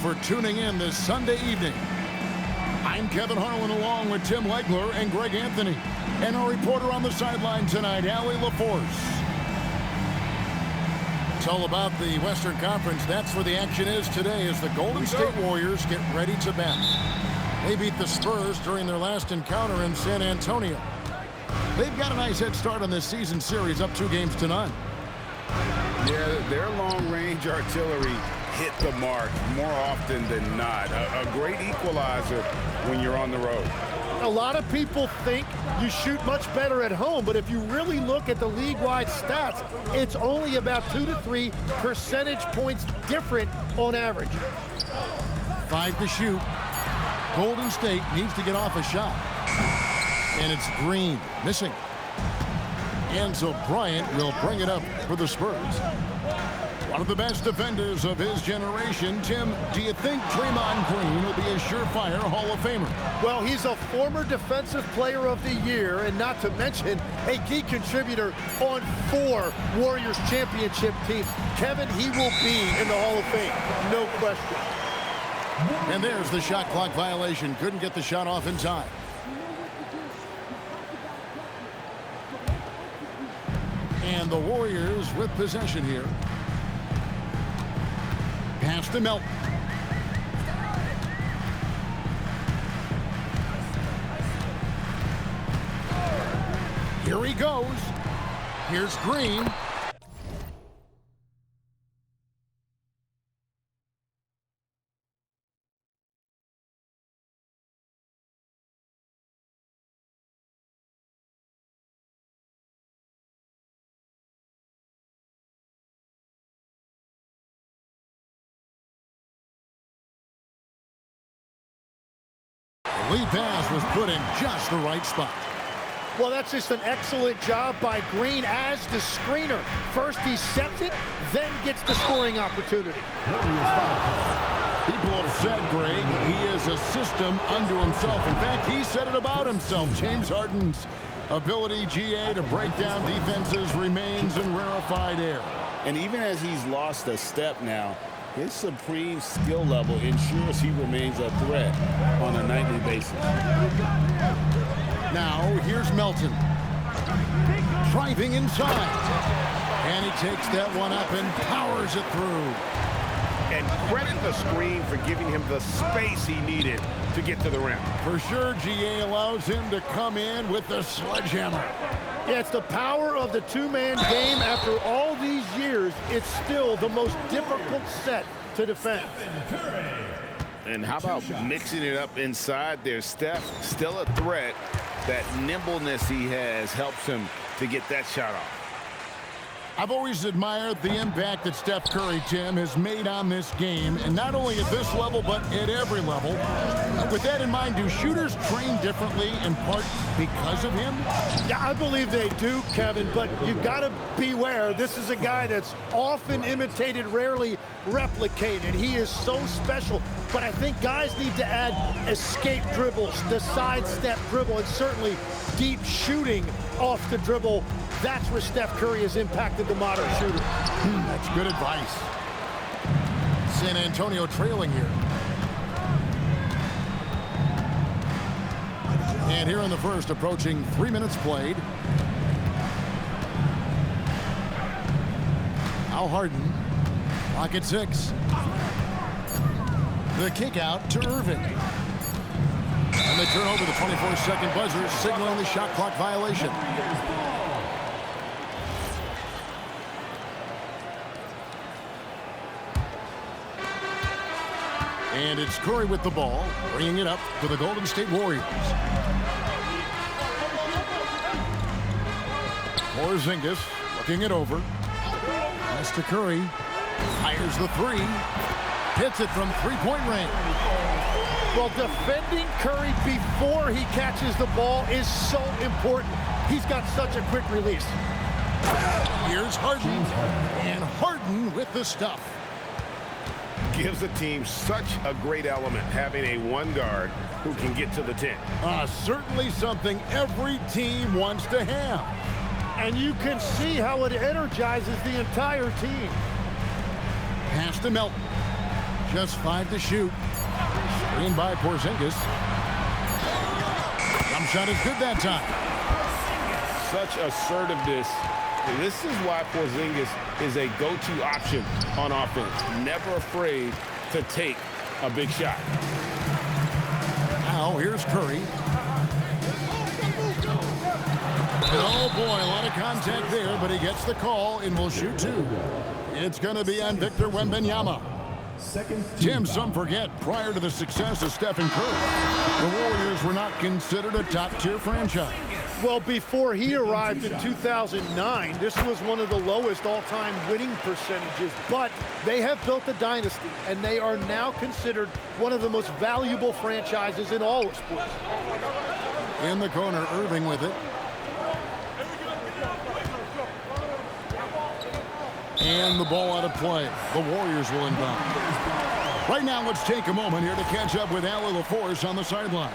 for tuning in this Sunday evening. I'm Kevin Harlan along with Tim Legler and Greg Anthony. And our reporter on the sideline tonight, Allie LaForce. It's all about the Western Conference. That's where the action is today as the Golden State Warriors get ready to bat. They beat the Spurs during their last encounter in San Antonio. They've got a nice head start on this season series, up 2-0. Yeah, their long-range artillery hit the mark more often than not. A great equalizer when you're on the road. A lot of people think you shoot much better at home, but if you really look at the league-wide stats, it's only about 2 to 3 percentage points different on average. 5 to shoot. Golden State needs to get off a shot. And it's Green missing. And so Bryant will bring it up for the Spurs. One of the best defenders of his generation. Tim, do you think Draymond Green will be a surefire Hall of Famer? Well, he's a former Defensive Player of the Year, and not to mention a key contributor on 4 Warriors championship teams. Kevin, he will be in the Hall of Fame, no question. And there's the shot clock violation. Couldn't get the shot off in time. And the Warriors with possession here. Pass to Melton. Here he goes. Here's Green. Lead pass was put in just the right spot. Well, that's just an excellent job by Green as the screener. First he sets it, then gets the scoring opportunity. People have said, Greg, he is a system unto himself. In fact, he said it about himself. James Harden's ability, GA, to break down defenses remains in rarefied air. And even as he's lost a step now, his supreme skill level ensures he remains a threat on a nightly basis. Now, here's Melton. Driving inside. And he takes that one up and powers it through. And credit the screen for giving him the space he needed to get to the rim. For sure, GA allows him to come in with the sledgehammer. Yeah, it's the power of the two-man game. After all these years, it's still the most difficult set to defend. And how about mixing it up inside there? Steph, still a threat. That nimbleness he has helps him to get that shot off. I've always admired the impact that Steph Curry, Tim, has made on this game, and not only at this level, but at every level. With that in mind, do shooters train differently in part because of him? Yeah, I believe they do, Kevin, but you've got to beware. This is a guy that's often imitated, rarely replicated. He is so special, but I think guys need to add escape dribbles, the sidestep dribble, and certainly deep shooting off the dribble. That's where Steph Curry has impacted the modern shooter. That's good advice. San Antonio trailing here. And here in the first, approaching 3 minutes played. Al Harden, clock at 6. The kick out to Irving. And they turn over the 24-second buzzer, signaling the shot clock violation. And it's Curry with the ball, bringing it up to the Golden State Warriors. Porzingis looking it over. Pass to Curry. Fires the 3. Hits it from three-point range. Well, defending Curry before he catches the ball is so important. He's got such a quick release. Here's Harden. And Harden with the stuff. Gives the team such a great element, having a one guard who can get to the 10. Certainly something every team wants to have. And you can see how it energizes the entire team. Pass to Melton. Just 5 to shoot. Screen by Porzingis. Jump shot is good that time. Such assertiveness. This is why Porzingis is a go-to option on offense. Never afraid to take a big shot. Now here's Curry. Oh boy, a lot of contact there, but he gets the call and will shoot 2. It's going to be on Victor Wembanyama. Tim, some forget, prior to the success of Stephen Curry, the Warriors were not considered a top-tier franchise. Well, before he arrived in 2009, this was one of the lowest all-time winning percentages, but they have built a dynasty, and they are now considered one of the most valuable franchises in all of sports. In the corner, Irving with it. And the ball out of play. The Warriors will inbound. Right now, let's take a moment here to catch up with Allie LaForce on the sidelines.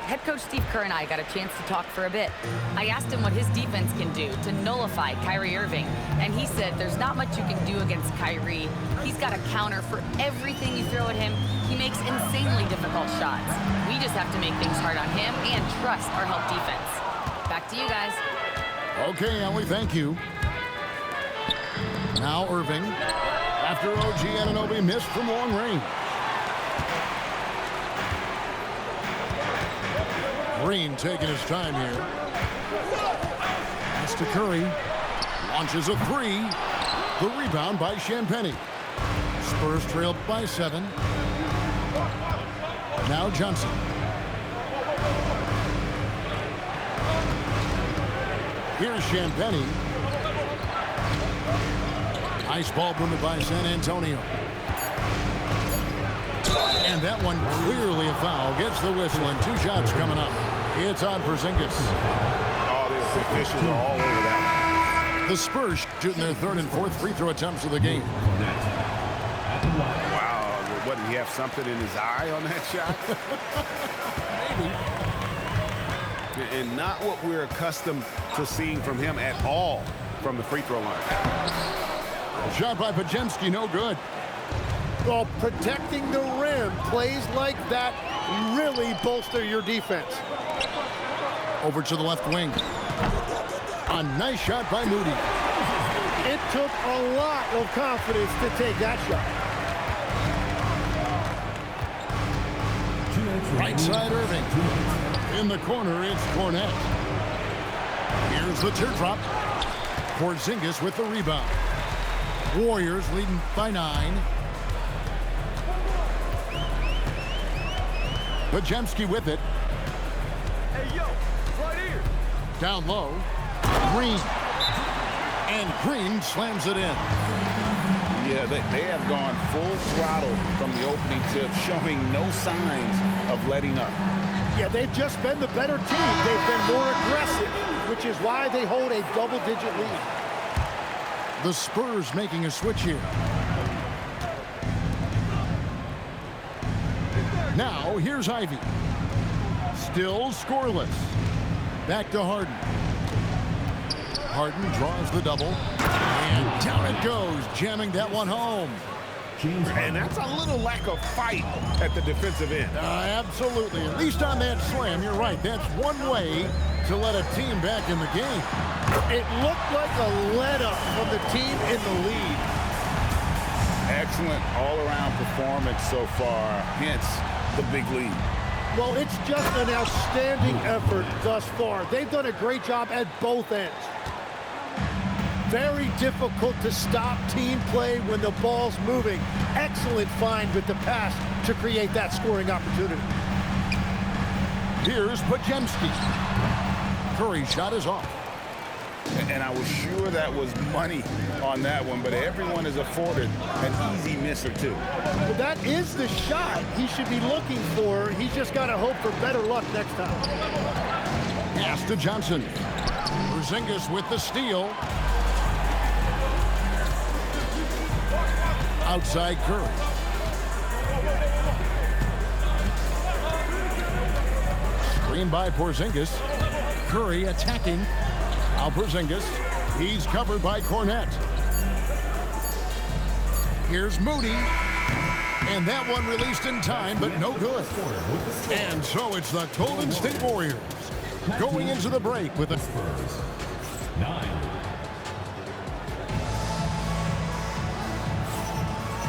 Head coach Steve Kerr and I got a chance to talk for a bit. I asked him what his defense can do to nullify Kyrie Irving, and he said there's not much you can do against Kyrie. He's got a counter for everything you throw at him. He makes insanely difficult shots. We just have to make things hard on him and trust our help defense. Back to you guys. Okay, Allie, thank you. Now Irving, after OG Anunoby missed from long range. Green taking his time here. Pass to Curry. Launches a 3. The rebound by Champagnie. Spurs trailed by 7. Now Johnson. Here's Champagnie. Nice ball movement by San Antonio. And that one clearly a foul. Gets the whistle and 2 shots coming up. It's on Porzingis. All the officials are all over that. The Spurs shooting their 3rd and 4th free throw attempts of the game. Wow, what, did he have something in his eye on that shot? Maybe. And not what we're accustomed to seeing from him at all from the free throw line. Shot by Podziemski, no good. Well, protecting the rim, plays like that really bolster your defense. Over to the left wing. A nice shot by Moody. It took a lot of confidence to take that shot. Right side Irving. In the corner, it's Cornette. Here's the teardrop. Porzingis with the rebound. Warriors leading by 9. Podziemski with it. Hey, yo, right here. Down low. Green. And Green slams it in. Yeah, they have gone full throttle from the opening tip, showing no signs of letting up. Yeah, they've just been the better team. They've been more aggressive, which is why they hold a double-digit lead. The Spurs making a switch here. Now, here's Ivy. Still scoreless. Back to Harden. Harden draws the double. And down it goes, jamming that one home. And that's a little lack of fight at the defensive end. Absolutely. At least on that slam, you're right. That's one way to let a team back in the game. It looked like a let-up from the team in the lead. Excellent all-around performance so far, hence the big lead. Well, it's just an outstanding effort thus far. They've done a great job at both ends. Very difficult to stop team play when the ball's moving. Excellent find with the pass to create that scoring opportunity. Here's Podziemski. Curry's shot is off. And I was sure that was money on that one, but everyone is afforded an easy miss or two. Well, that is the shot he should be looking for. He's just got to hope for better luck next time. Pass to Johnson. Porzingis with the steal. Outside Curry. Screen by Porzingis. Curry attacking. Now Porzingis. He's covered by Cornette. Here's Moody. And that one released in time, but no good. And so it's the Golden State Warriors going into the break with the Spurs 9.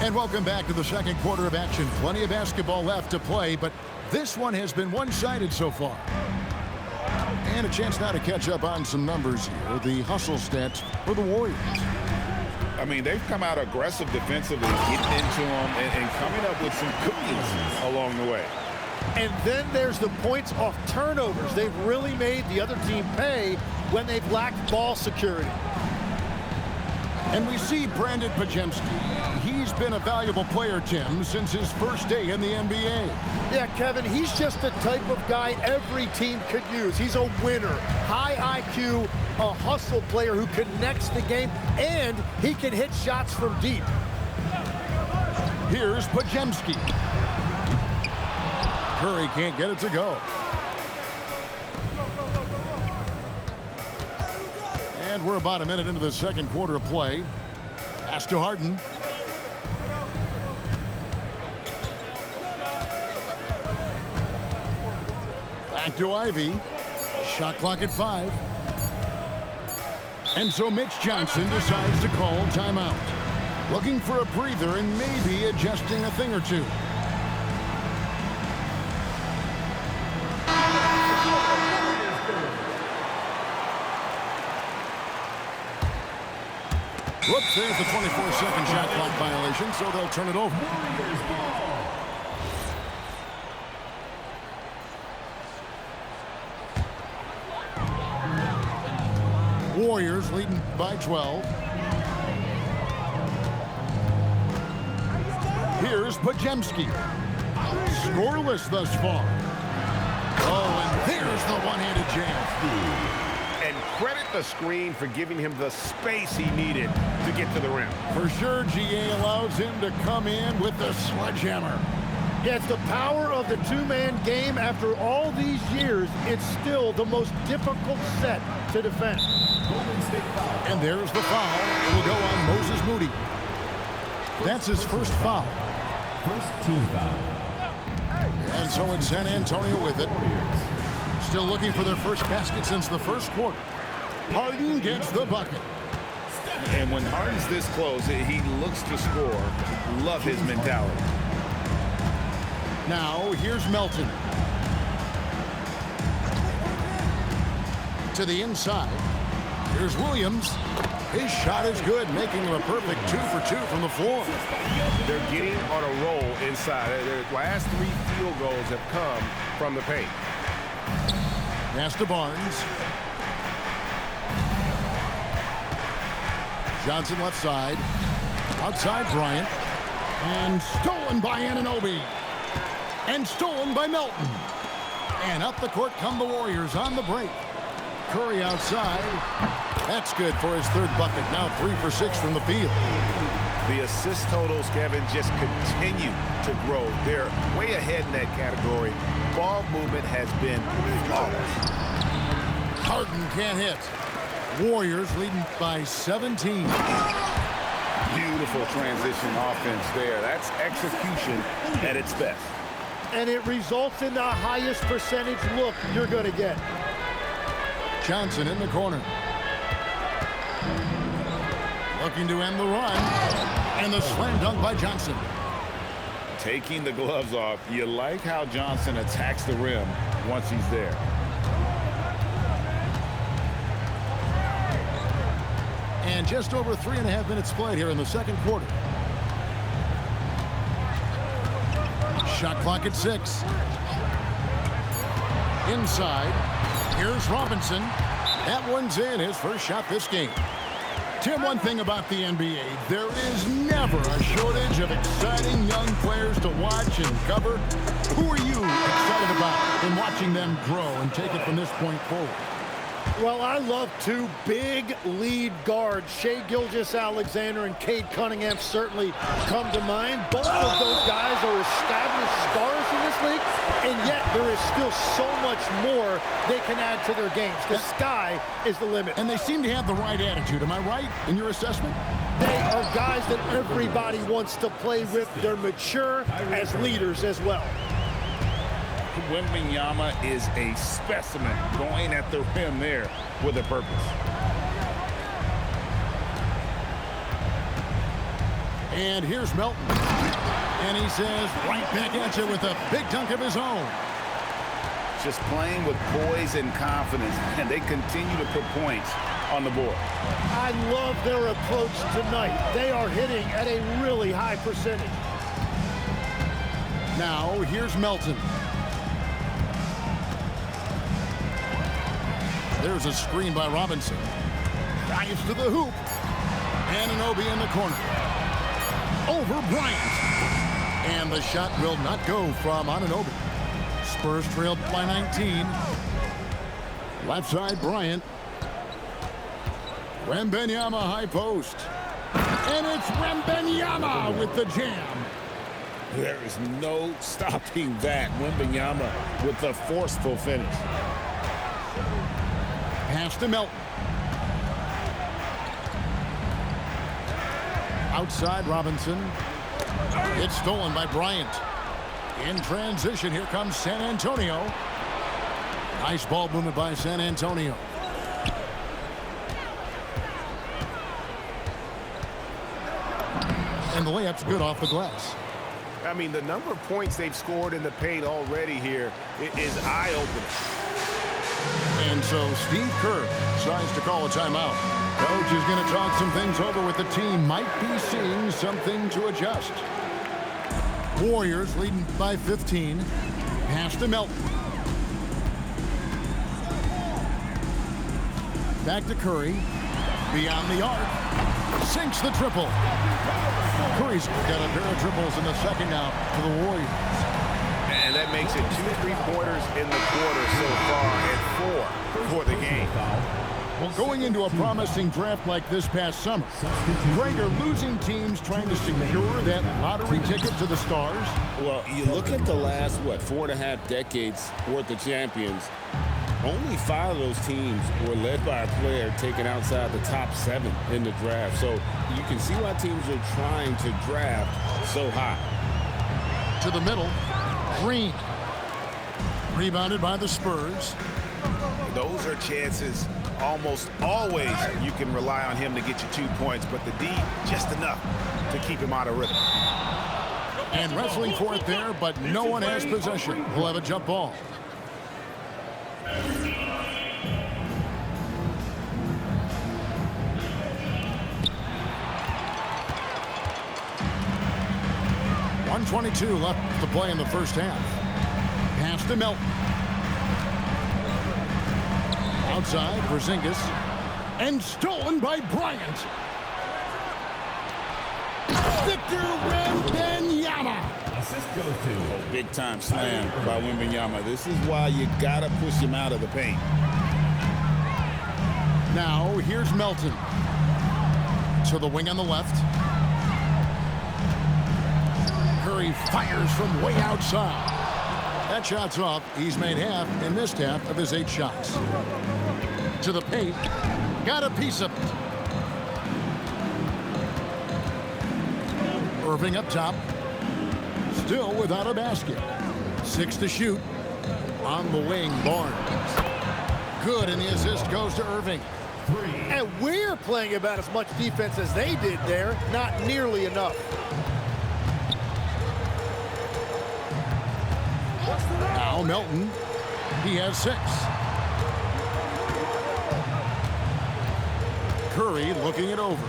And welcome back to the second quarter of action. Plenty of basketball left to play, but this one has been one-sided so far. And a chance now to catch up on some numbers here. The hustle stats for the Warriors. I mean, they've come out aggressive defensively, getting into them and coming up with some cookies along the way. And then there's the points off turnovers. They've really made the other team pay when they've lacked ball security. And we see Brandon Pajemski. He's been a valuable player, Tim, since his first day in the NBA. Yeah, Kevin, he's just the type of guy every team could use. He's a winner, high IQ, a hustle player who connects the game, and he can hit shots from deep. Here's Pajemski. Curry can't get it to go. And we're about a minute into the second quarter of play. Pass to Harden. Back to Ivy. Shot clock at 5. And so Mitch Johnson decides to call timeout. Looking for a breather and maybe adjusting a thing or two. Whoops, there's the 24-second shot clock violation, so they'll turn it over. Warriors leading by 12. Here's Pajemski. Scoreless thus far. Oh, and there's the one-handed jam. And credit the screen for giving him the space he needed to get to the rim. For sure, GA allows him to come in with the sledgehammer. Yeah, it's the power of the two-man game. After all these years, it's still the most difficult set to defend. And there's the foul. It will go on Moses Moody. That's his first foul. First team foul. And so it's San Antonio with it. Still looking for their first basket since the first quarter. Harden gets the bucket. And when Harden's this close, he looks to score. Love his mentality. Now, here's Melton. To the inside. Here's Williams. His shot is good, making him a perfect 2 for 2 from the floor. They're getting on a roll inside. Their last 3 field goals have come from the paint. Pass to Barnes. Johnson left side. Outside Bryant. And stolen by Anunoby. And stolen by Melton. And up the court come the Warriors on the break. Curry outside. That's good for his third bucket. Now 3 for 6 from the field. The assist totals, Kevin, just continue to grow. They're way ahead in that category. Ball movement has been flawless. Harden can't hit. Warriors leading by 17. Beautiful transition offense there. That's execution at its best. And it results in the highest percentage look you're going to get. Johnson in the corner. Looking to end the run. And the slam dunk by Johnson. Taking the gloves off. You like how Johnson attacks the rim once he's there. And just over 3.5 minutes played here in the second quarter. Shot clock at 6. Inside. Here's Robinson. That one's in, his first shot this game. Tim, one thing about the NBA, there is never a shortage of exciting young players to watch and cover. Who are you excited about in watching them grow and take it from this point forward? Well, I love 2 big lead guards. Shai Gilgeous-Alexander and Cade Cunningham certainly come to mind. Both of those guys are established stars in this league, And yet there is still so much more they can add to their games. The sky is the limit. And they seem to have the right attitude. Am I right in your assessment? They are guys that everybody wants to play with. They're mature as leaders as well. Wembanyama is a specimen going at the rim there with a purpose. And here's Melton. And he says right back at you with a big dunk of his own. Just playing with poise and confidence, and they continue to put points on the board. I love their approach tonight. They are hitting at a really high percentage. Now, here's Melton. There's a screen by Robinson. Drives to the hoop. Anunoby in the corner. Over Bryant. And the shot will not go from Anunoby. Spurs trailed by 19. Left side, Bryant. Wembanyama high post. And it's Wembanyama with the jam. There is no stopping that. Wembanyama with a forceful finish. Pass to Melton. Outside Robinson. It's stolen by Bryant. In transition, here comes San Antonio. Nice ball movement by San Antonio. And the layup's good off the glass. I mean, the number of points they've scored in the paint already here is eye-opening. And so Steve Kerr decides to call a timeout. Coach is going to talk some things over with the team. Might be seeing something to adjust. Warriors leading by 15. Pass to Melton. Back to Curry. Beyond the arc. Sinks the triple. Curry's got a pair of triples in the second now for the Warriors. And that makes it 2 3-pointers in the quarter so far and 4 for the game. Well, going into a promising draft like this past summer, Greg, are losing teams trying to secure that lottery ticket to the stars? Well, you look at the last, 4.5 decades worth of champions, only 5 of those teams were led by a player taken outside the top 7 in the draft. So you can see why teams are trying to draft so high. To the middle, Green. Rebounded by the Spurs. Those are chances almost always you can rely on him to get you 2 points, but the D, just enough to keep him out of rhythm. And wrestling for it there, but no one has possession. We'll have a jump ball. .122 left to play in the first half. Pass to Melton. Outside, Porzingis. And stolen by Bryant. Victor Wembanyama. Assist goes to Big-time slam by Wembanyama. This is why you got to push him out of the paint. Now, here's Melton. To the wing on the left. Curry fires from way outside. That shot's off. He's made half and missed half of his 8 shots. To the paint. Got a piece of it. Irving up top. Still without a basket. 6 to shoot. On the wing, Barnes. Good, and the assist goes to Irving. And we're playing about as much defense as they did there. Not nearly enough. Now Melton. He has 6. Curry looking it over.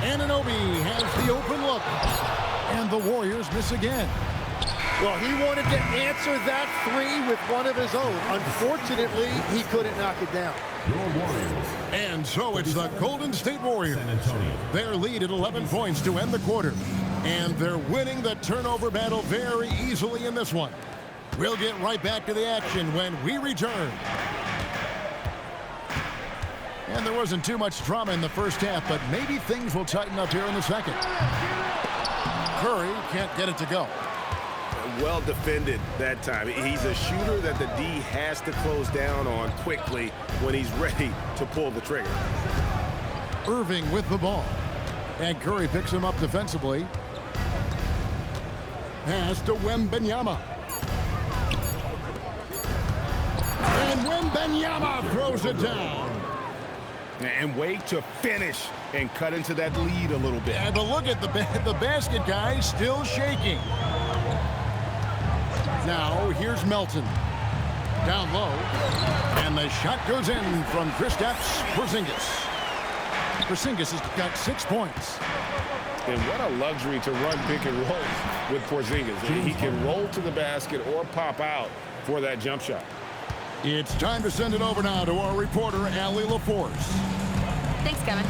Anunoby has the open look. And the Warriors miss again. Well, he wanted to answer that 3 with one of his own. Unfortunately, he couldn't knock it down. your Warriors. And so it's the Golden State Warriors. San Antonio. Their lead at 11 points to end the quarter. And they're winning the turnover battle very easily in this one. We'll get right back to the action when we return. And there wasn't too much drama in the first half, but maybe things will tighten up here in the second. Curry can't get it to go. Well defended that time. He's a shooter that the D has to close down on quickly when he's ready to pull the trigger. Irving with the ball. And Curry picks him up defensively. Pass to Wembanyama. And Wembanyama throws it down. And wait to finish and cut into that lead a little bit. And but look at the basket, guys, still shaking. Now here's Melton. Down low. And the shot goes in from Kristaps Porzingis. Porzingis has got 6 points. And what a luxury to run pick and roll with Porzingis. He can roll to the basket or pop out for that jump shot. It's time to send it over now to our reporter, Allie LaForce. Thanks, Kevin.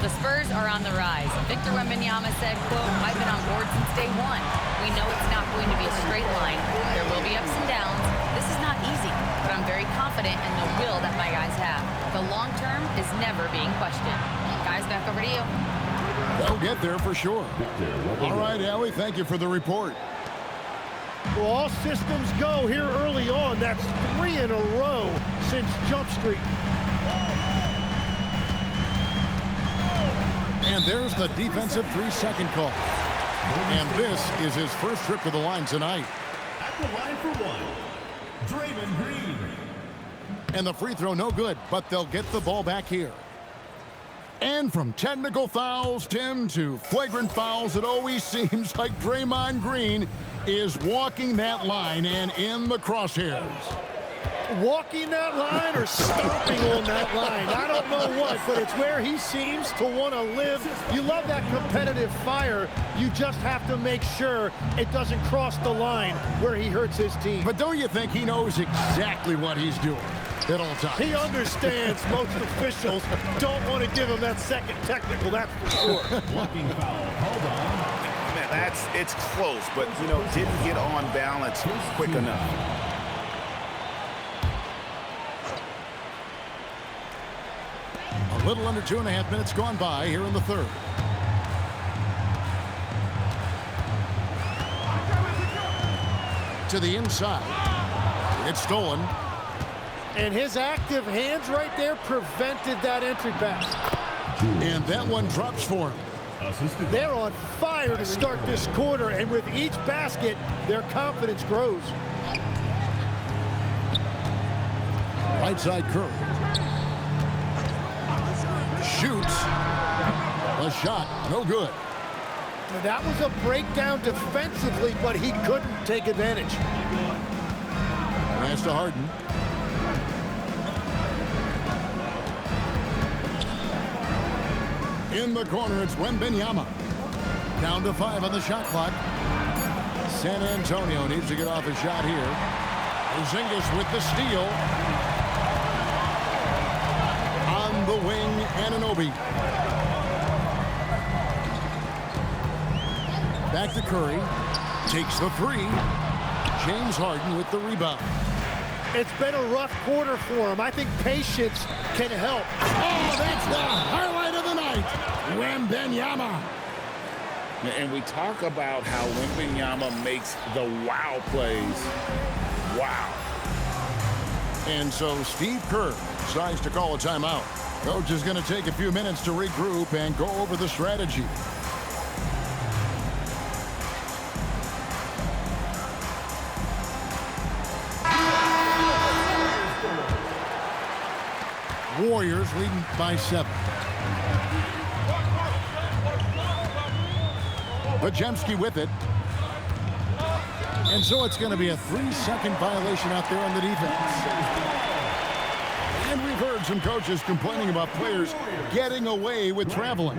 The Spurs are on the rise. Victor Wembanyama said, quote, "I've been on board since day one. We know it's not going to be a straight line. There will be ups and downs. This is not easy, but I'm very confident in the will that my guys have. The long term is never being questioned." Guys, back over to you. They'll get there for sure. All right, Allie, thank you for the report. Well, all systems go here early on. That's 3 in a row since Jump Street. And there's the defensive 3-second call. And this is his first trip to the line tonight. At the line for one, Draymond Green. And the free throw no good, but they'll get the ball back here. And from technical fouls, Tim, to flagrant fouls, it always seems like Draymond Green is walking that line and in the crosshairs. Walking that line or stomping on that line. I don't know what, but it's where he seems to want to live. You love that competitive fire. You just have to make sure it doesn't cross the line where he hurts his team. But don't you think he knows exactly what he's doing at all times? He understands most officials don't want to give him that second technical, that's for sure. Blocking foul. Hold on. Man, it's close, but, you know, didn't get on balance quick enough. A little under 2.5 minutes gone by here in the third. To the inside. It's stolen. And his active hands right there prevented that entry pass. And that one drops for him. They're on fire to start this quarter, and with each basket, their confidence grows. Right side Curry. Shoots. A shot, no good. That was a breakdown defensively, but he couldn't take advantage. Pass to Harden. In the corner, it's Wembanyama. Down to 5 on the shot clock. San Antonio needs to get off a shot here. Porzingis with the steal. On the wing, Anunoby. Back to Curry. Takes the 3. James Harden with the rebound. It's been a rough quarter for him. I think patience can help. Oh, that's the highlight of the night. Wembanyama. And we talk about how Wembanyama makes the wow plays. Wow. And so Steve Kerr decides to call a timeout. Coach is going to take a few minutes to regroup and go over the strategy. Warriors leading by 7. Podziemski with it. And so it's going to be a 3-second violation out there on the defense. And we've heard some coaches complaining about players getting away with traveling.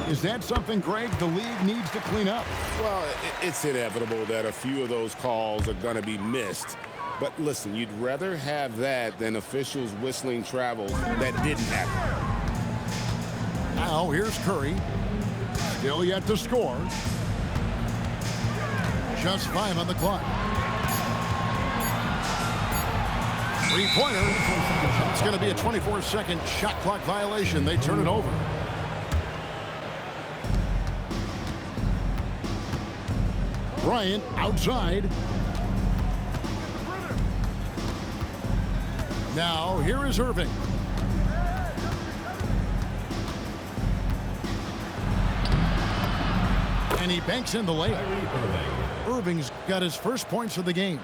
Is that something, Greg, the league needs to clean up? Well, it's inevitable that a few of those calls are going to be missed. But listen, you'd rather have that than officials whistling travels that didn't happen. Now here's Curry. Still yet to score. Just 5 on the clock. Three-pointer. It's going to be a 24-second shot clock violation. They turn it over. Bryant outside. Now, here is Irving. And he banks in the layup. Irving's got his first points of the game.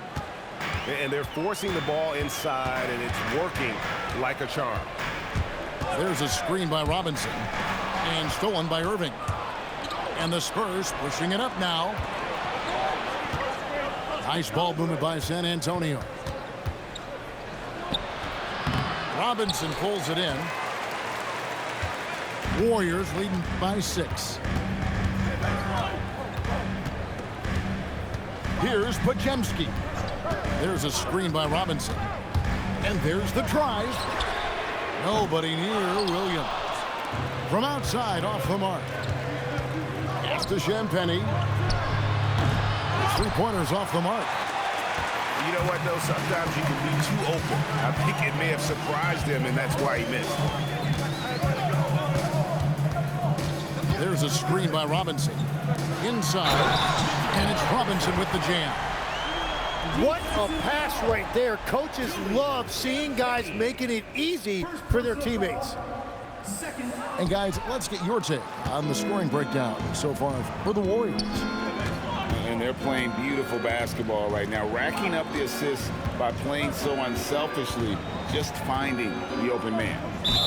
And they're forcing the ball inside, and it's working like a charm. There's a screen by Robinson. And stolen by Irving. And the Spurs pushing it up now. Nice ball movement by San Antonio. Robinson pulls it in. Warriors leading by 6. Here's Pajemski. There's a screen by Robinson. And there's the drive. Nobody near Williams. From outside, off the mark. Pass to Champagny. 3-pointers off the mark. You know what, though? Sometimes you can be too open. I think it may have surprised him, and that's why he missed. There's a screen by Robinson. Inside. And it's Robinson with the jam. What a pass right there. Coaches love seeing guys making it easy for their teammates. And guys, let's get your take on the scoring breakdown so far for the Warriors. And they're playing beautiful basketball right now, racking up the assists by playing so unselfishly, just finding the open man.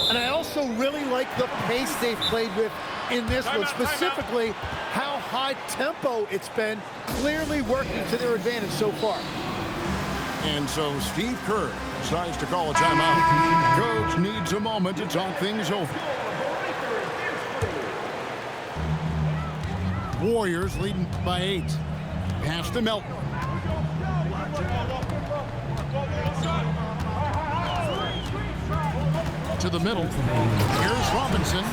And I also really like the pace they've played with in this one, specifically how high tempo it's been, clearly working to their advantage so far. And so Steve Kerr decides to call a timeout. Coach needs a moment to talk things over. Warriors leading by 8. Pass to Melton. To the middle. Here's Robinson.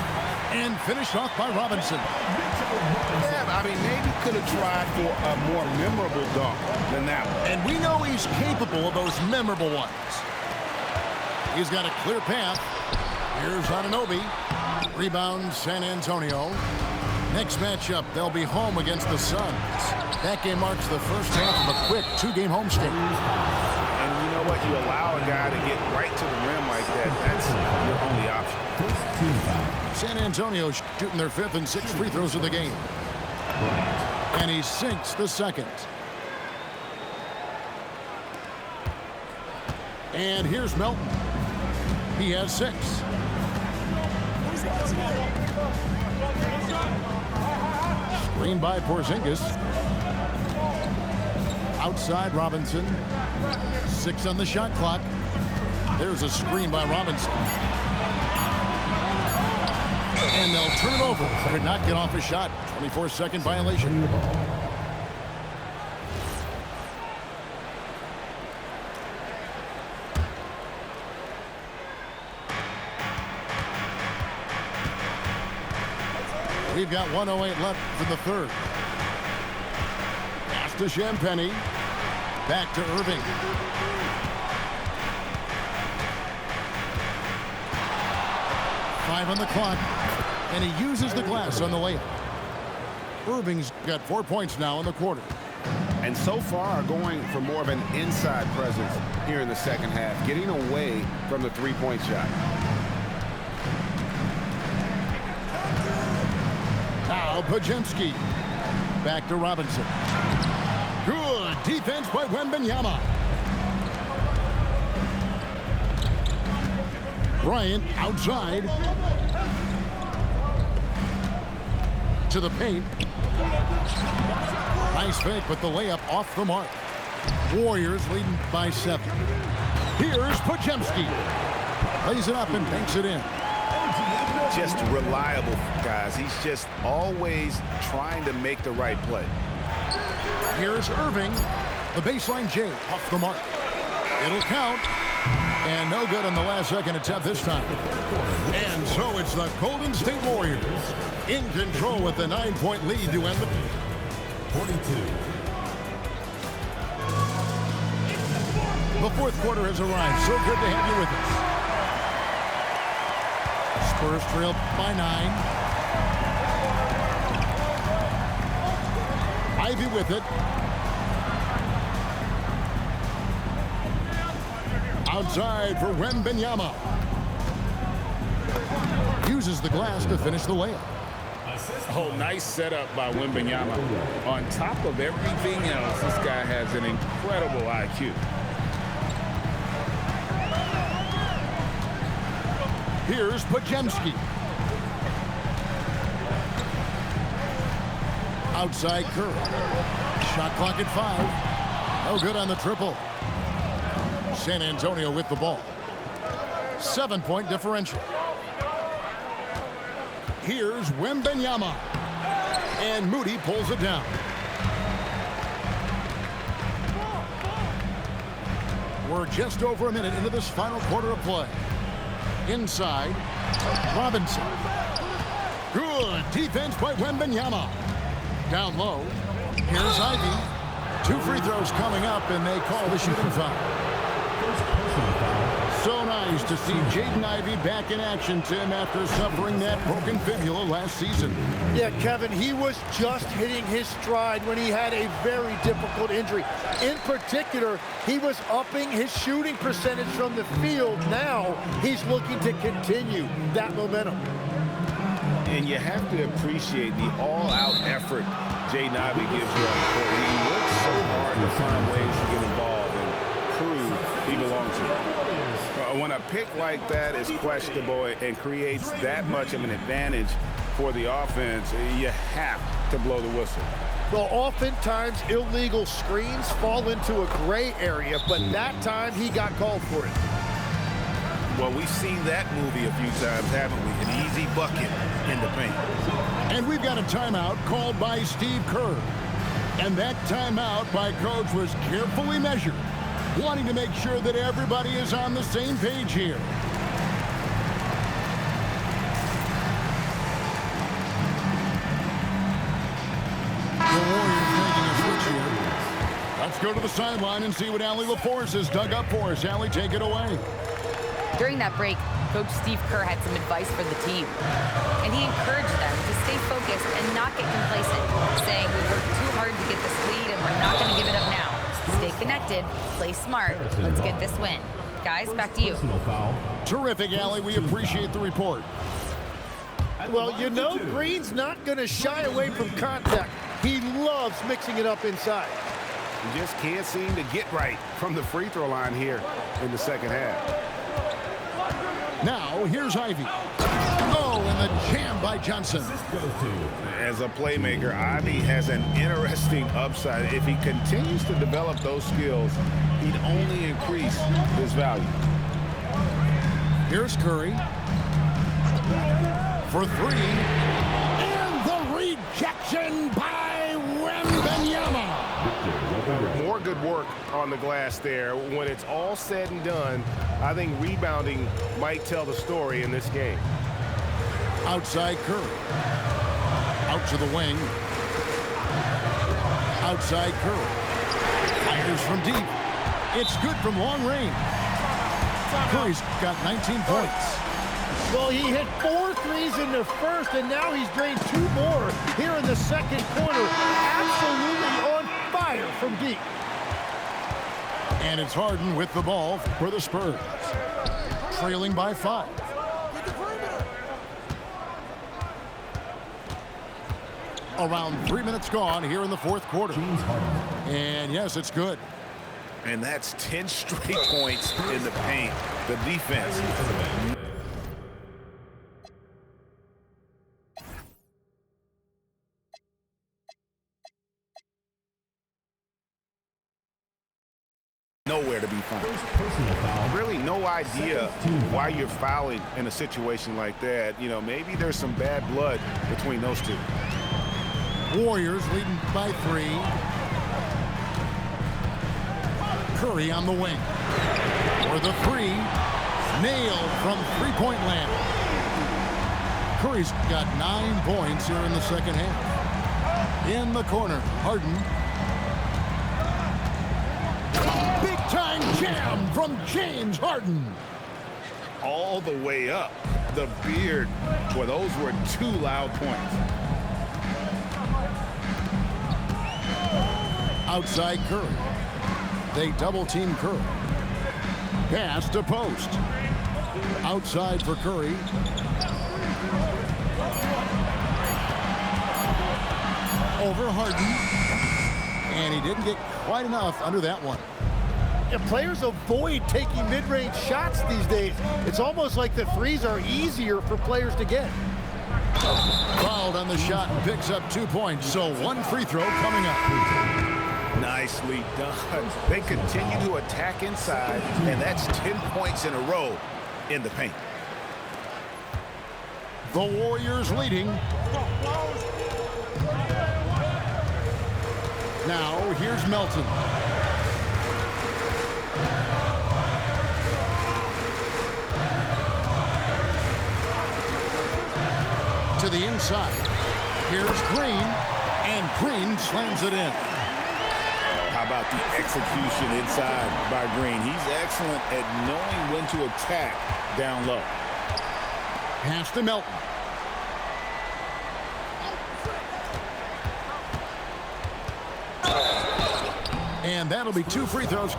And finished off by Robinson. Yeah, I mean, maybe could have tried for a more memorable dunk than that one. And we know he's capable of those memorable ones. He's got a clear path. Here's Anunoby. Rebound, San Antonio. Next matchup, they'll be home against the Suns. That game marks the first half of a quick 2-game homestand. And you know what? You allow a guy to get right to the rim like that. That's your only option. San Antonio shooting their 5th and 6th free throws of the game. And he sinks the second. And here's Melton. He has 6. Screen by Porzingis. Outside Robinson. 6 on the shot clock. There's a screen by Robinson. And they'll turn it over. Could not get off a shot. 24-second violation. We've got 1:08 left for the third. Pass to Champagny. Back to Irving. Five on the clock. And he uses the glass on the layup. Irving's got 4 points now in the quarter. And so far going for more of an inside presence here in the second half, getting away from the three-point shot. Now Pajemski. Back to Robinson. Good defense by Wembanyama. Bryant outside. To the paint. Nice fake, but the layup off the mark. Warriors leading by 7. Here's Pajemski. Lays it up and banks it in. Just reliable, guys. He's just always trying to make the right play. Here's Irving. The baseline J off the mark. It'll count. And no good on the last second attempt this time. And so it's the Golden State Warriors in control with the 9-point lead to end the 42. The fourth quarter has arrived. So good to have you with us. Spurs trail by 9. Ivy with it. Outside for Wembanyama. Uses the glass to finish the layup. Oh, nice setup by Wembanyama. On top of everything else, this guy has an incredible IQ. Here's Pajemski. Outside Curry. Shot clock at 5. No good on the triple. San Antonio with the ball. 7-point differential. Here's Wembanyama. And Moody pulls it down. We're just over a minute into this final quarter of play. Inside, Robinson. Good defense by Wembanyama. Down low, here's Ivy. 2 free throws coming up, and they call the shooting foul. So nice to see Jaden Ivey back in action, Tim, after suffering that broken fibula last season. Yeah, Kevin, he was just hitting his stride when he had a very difficult injury. In particular, he was upping his shooting percentage from the field. Now he's looking to continue that momentum. And you have to appreciate the all-out effort Jaden Ivey gives you on the court. He works so hard to find ways to get involved and prove he belongs here. When a pick like that is questionable and creates that much of an advantage for the offense, you have to blow the whistle. Well, oftentimes illegal screens fall into a gray area, but that time he got called for it. Well, we've seen that movie a few times, haven't we? An easy bucket in the paint. And we've got a timeout called by Steve Kerr. And that timeout by Coach was carefully measured, wanting to make sure that everybody is on the same page here. The Warriors making a switch here. Let's go to the sideline and see what Allie LaForce has dug up for us. Allie, take it away. During that break, Coach Steve Kerr had some advice for the team. And he encouraged them to stay focused and not get complacent, saying we worked too hard to get this lead and we're not going to give it up now. Stay connected, play smart, let's get this win. Guys, back to you. Terrific, Allie. We appreciate the report. Well, you know, Green's not going to shy away from contact. He loves mixing it up inside. You just can't seem to get right from the free throw line here in the second half. Now, here's Ivy. Oh, and the jam by Johnson. As a playmaker, Ivy has an interesting upside. If he continues to develop those skills, he'd only increase his value. Here's Curry. For 3. And the rejection by Wembanyama. More good work on the glass there. When it's all said and done, I think rebounding might tell the story in this game. Outside Curry. Out to the wing. Outside Curry. Fires from deep. It's good from long range. Curry's got 19 points. Well, he hit 4 threes in the first, and now he's drained 2 more here in the second quarter. Absolutely on fire from deep. And it's Harden with the ball for the Spurs. Trailing by 5. Around 3 minutes gone here in the fourth quarter. And yes, it's good. And that's 10 straight points in the paint. The defense. Nowhere to be found. Really no idea why you're fouling in a situation like that. You know, maybe there's some bad blood between those two. Warriors leading by 3. Curry on the wing. For the 3. Nailed from three-point land. Curry's got 9 points here in the second half. In the corner, Harden. Big-time jam from James Harden. All the way up. The beard. Boy, those were 2 loud points. Outside Curry. They double-team Curry. Pass to post. Outside for Curry. Over Harden. And he didn't get quite enough under that one. Yeah, players avoid taking mid-range shots these days. It's almost like the threes are easier for players to get. Fouled on the shot and picks up 2 points. So one free throw coming up. Nicely done. They continue to attack inside, and that's 10 points in a row in the paint. The Warriors leading. Now here's Melton. To the inside. Here's Green, and Green slams it in. How about the execution inside by Green? He's excellent at knowing when to attack down low. Pass to Melton. And that'll be 2 free throws.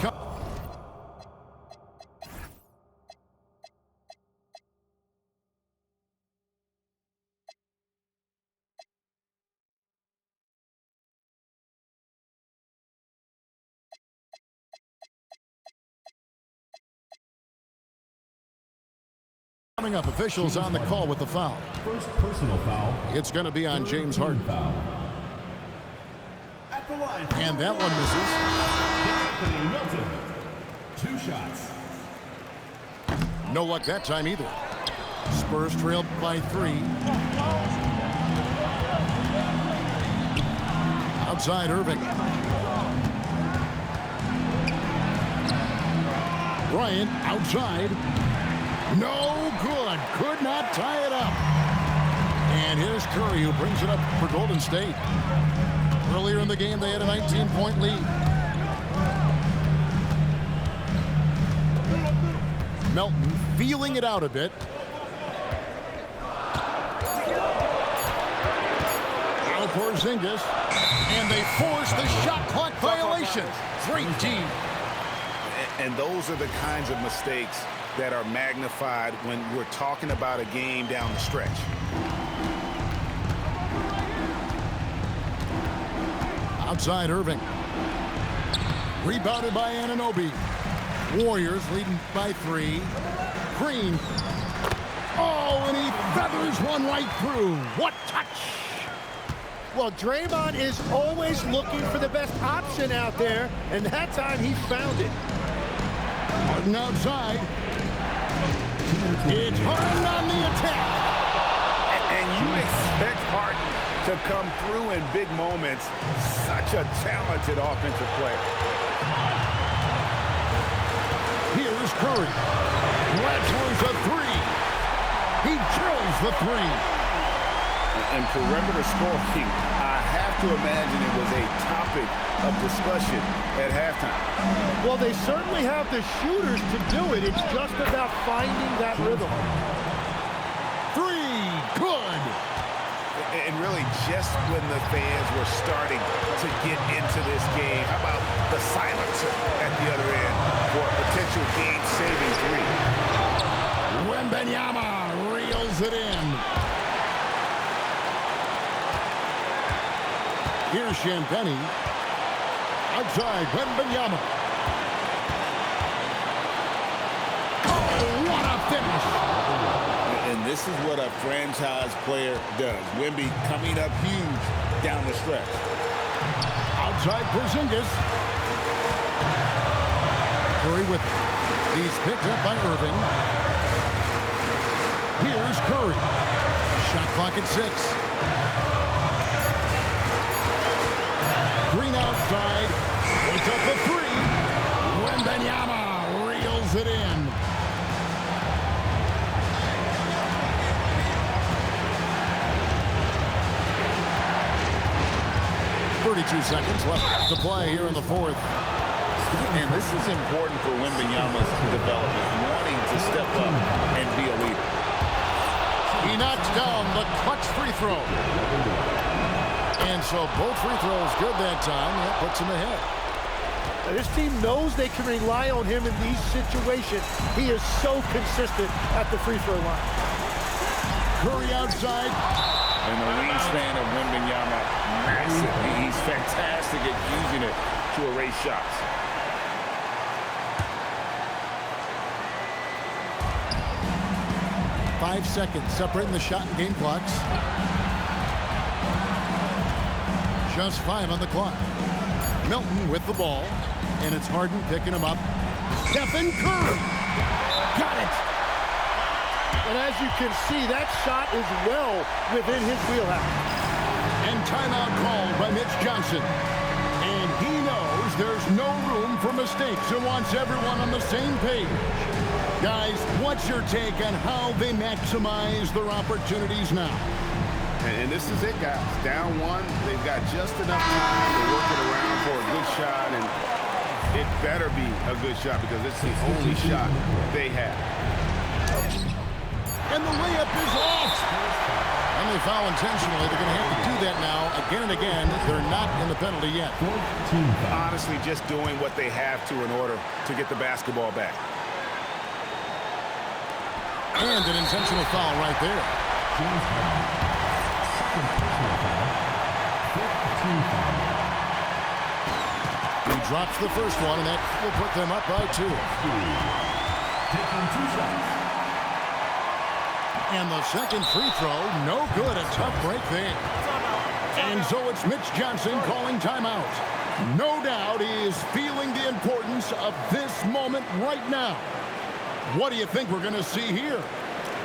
Coming up, officials on the call with the foul. First personal foul. It's going to be on James Harden. Foul. At the line. And that one Milton. 2 shots. misses. No luck that time either. Spurs trailed by 3. Outside Irving. Bryant outside. No good. Could not tie it up. And here's Curry, who brings it up for Golden State. Earlier in the game, they had a 19-point lead. Melton feeling it out a bit. Now Porzingis. And they force the shot clock violation. Great team. And those are the kinds of mistakes that are magnified when we're talking about a game down the stretch. Outside Irving. Rebounded by Anunoby. Warriors leading by 3. Green. Oh, and he feathers one right through. What touch! Well, Draymond is always looking for the best option out there, and that time he found it. Harden outside. It's Harden on the attack. And you expect Harden to come through in big moments. Such a talented offensive player. Here's Curry. Wrestler's a 3. He drills the 3. And perimeter scoring, I have to imagine it was a topic of discussion at halftime. Well, they certainly have the shooters to do it. It's just about finding that rhythm. 3, good. And really, just when the fans were starting to get into this game, how about the silencer at the other end for a potential game-saving 3? Wembanyama reels it in. Here's Champagny. Outside, Wembanyama. Oh, what a finish. And this is what a franchise player does. Wemby coming up huge down the stretch. Outside Porzingis. Curry with it. He's picked up by Irving. Here's Curry. Shot clock at 6. Green outside. Puts up the 3. Wembanyama reels it in. .32 seconds left to play here in the 4th. And this is important for Wembanyama's development, wanting to step up and be a leader. He knocks down the clutch free throw. And so both free throws good that time. That puts him ahead. Now, this team knows they can rely on him in these situations. He is so consistent at the free throw line. Curry outside. And the wingspan of Wembanyama, massive. He's fantastic at using it to erase shots. Five seconds separating the shot and game clocks. Just 5 on the clock. Milton with the ball, and it's Harden picking him up. Stephen Curry got it. And as you can see, that shot is well within his wheelhouse. And timeout called by Mitch Johnson. And he knows there's no room for mistakes and wants everyone on the same page. Guys, what's your take on how they maximize their opportunities now? And this is it, guys. Down one, they've got just enough time to work it around for a good shot, and it better be a good shot because it's the only shot they have. And the layup is off. And they foul intentionally. They're going to have to do that now again and again. They're not in the penalty yet. Honestly, just doing what they have to in order to get the basketball back. And an intentional foul right there. He drops the first one, and that will put them up by 2. And the second free throw, no good. A tough break there. And so it's Mitch Johnson calling timeout. No doubt he is feeling the importance of this moment right now. What do you think we're going to see here?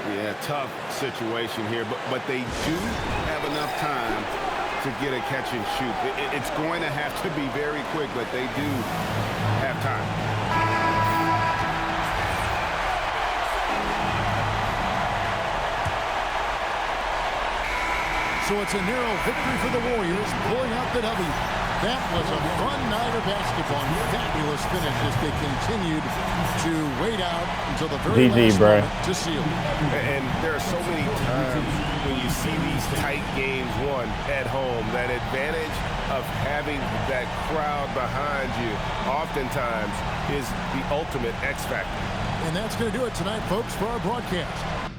Yeah, tough situation here, but they do have enough time to get a catch and shoot. It's going to have to be very quick, but they do have time. So it's a narrow victory for the Warriors, pulling out the W. That was a fun night of basketball. Fabulous finish as they continued to wait out until the very last moment to seal. And there are so many times when you see these tight games won at home, that advantage of having that crowd behind you oftentimes is the ultimate X factor. And that's going to do it tonight, folks, for our broadcast.